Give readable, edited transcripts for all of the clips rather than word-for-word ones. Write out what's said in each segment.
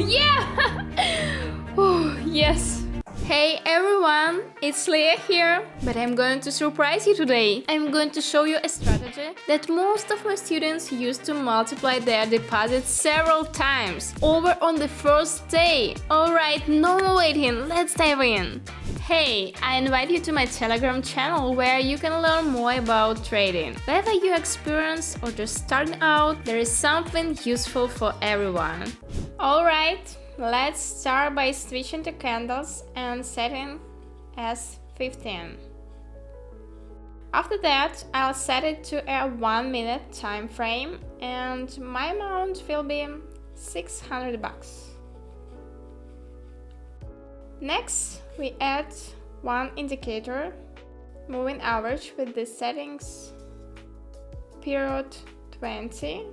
yeah! Oh, yes! Hey everyone, it's LEYA here, but I'm going to surprise you today. I'm going to show you a strategy that most of my students use to multiply their deposits several times, over on the first day. Alright, no more waiting, let's dive in. Hey, I invite you to my Telegram channel where you can learn more about trading. Whether you experience or just starting out, there is something useful for everyone. Alright. Let's start by switching to candles and setting as 15. After that, I'll set it to a 1 minute time frame and my amount will be $600. Next, we add one indicator, moving average with the settings period 20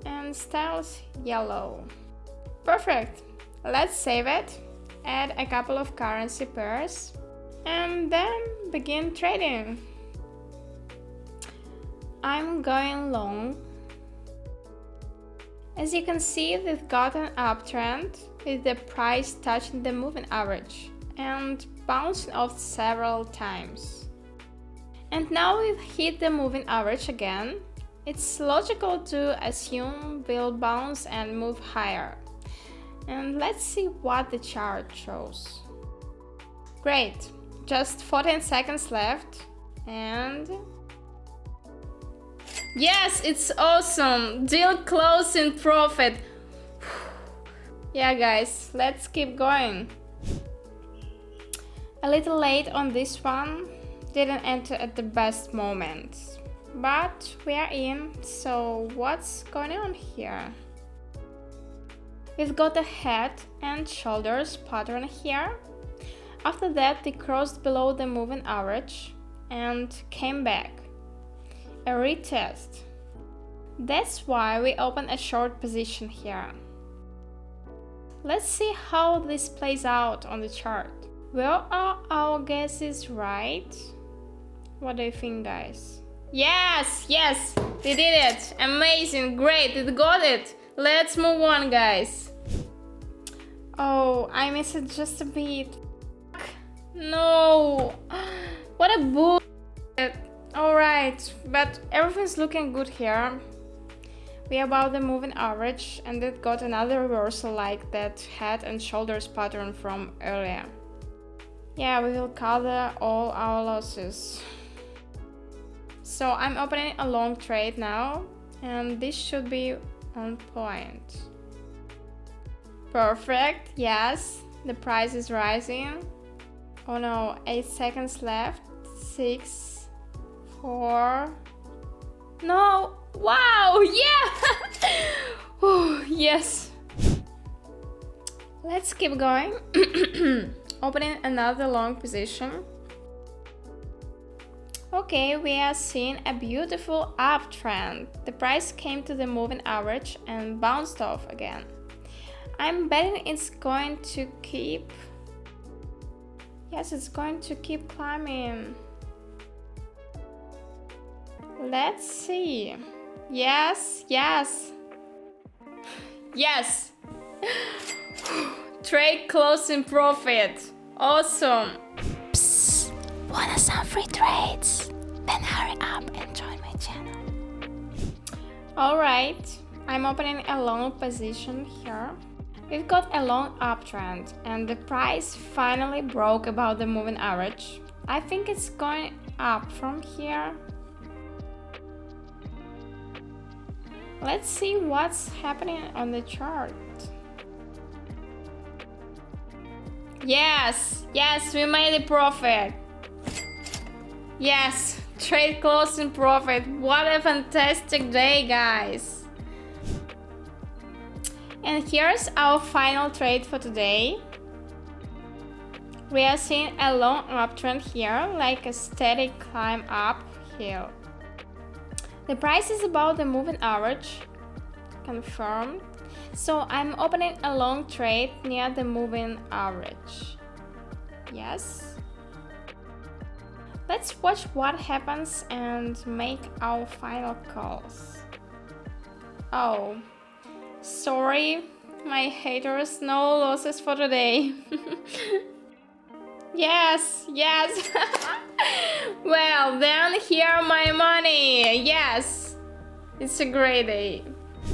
and styles yellow. Perfect! Let's save it, add a couple of currency pairs, and then begin trading. I'm going long. As you can see, we've got an uptrend with the price touching the moving average and bouncing off several times. And now we've hit the moving average again. It's logical to assume we'll bounce and move higher. And let's see what the chart shows. Great, just 14 seconds left and... Yes, it's awesome! Deal closed in profit! Yeah guys, let's keep going. A little late on this one, didn't enter at the best moment. But we are in, so what's going on here? We've got a head and shoulders pattern here. After that, they crossed below the moving average and came back. A retest. That's why we open a short position here. Let's see how this plays out on the chart. Well, are our guesses right? What do you think, guys? Yes, they did it! Amazing, great, it got it! Let's move on, guys. Oh, I missed it just a bit. No! What a bullshit! Alright, but everything's looking good here. We are above the moving average and it got another reversal like that head and shoulders pattern from earlier. Yeah, we will cover all our losses. So I'm opening a long trade now and this should be on point. Perfect, yes, the price is rising. Oh no, 8 seconds left. 6, 4. No, wow, yeah! Oh, yes. Let's keep going. Opening another long position. Okay, we are seeing a beautiful uptrend. The price came to the moving average and bounced off again. I'm betting it's going to keep... Yes, it's going to keep climbing. Let's see. Yes. Trade close in profit. Awesome. Psst, wanna some free trades? Then hurry up and join my channel. Alright, I'm opening a long position here. We've got a long uptrend and the price finally broke above the moving average. I think it's going up from here. Let's see what's happening on the chart. Yes, we made a profit. Yes, trade close in profit. What a fantastic day, guys. And here's our final trade for today. We are seeing a long uptrend here, like a steady climb uphill. The price is above the moving average, confirmed. So I'm opening a long trade near the moving average. Yes. Let's watch what happens and make our final calls. Oh, sorry, My haters, no losses for today. Yes, yes. Well, then here my money. Yes. It's a great day.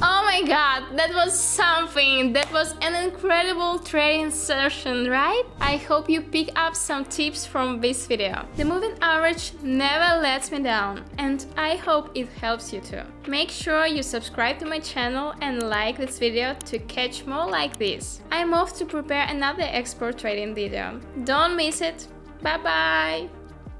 Oh my god, that was something. That was an incredible trading session, right? I hope you pick up some tips from this video. The moving average never lets me down, and I hope it helps you too. Make sure you subscribe to my channel and like this video to catch more like this. I'm off to prepare another export trading video. Don't miss it. Bye bye!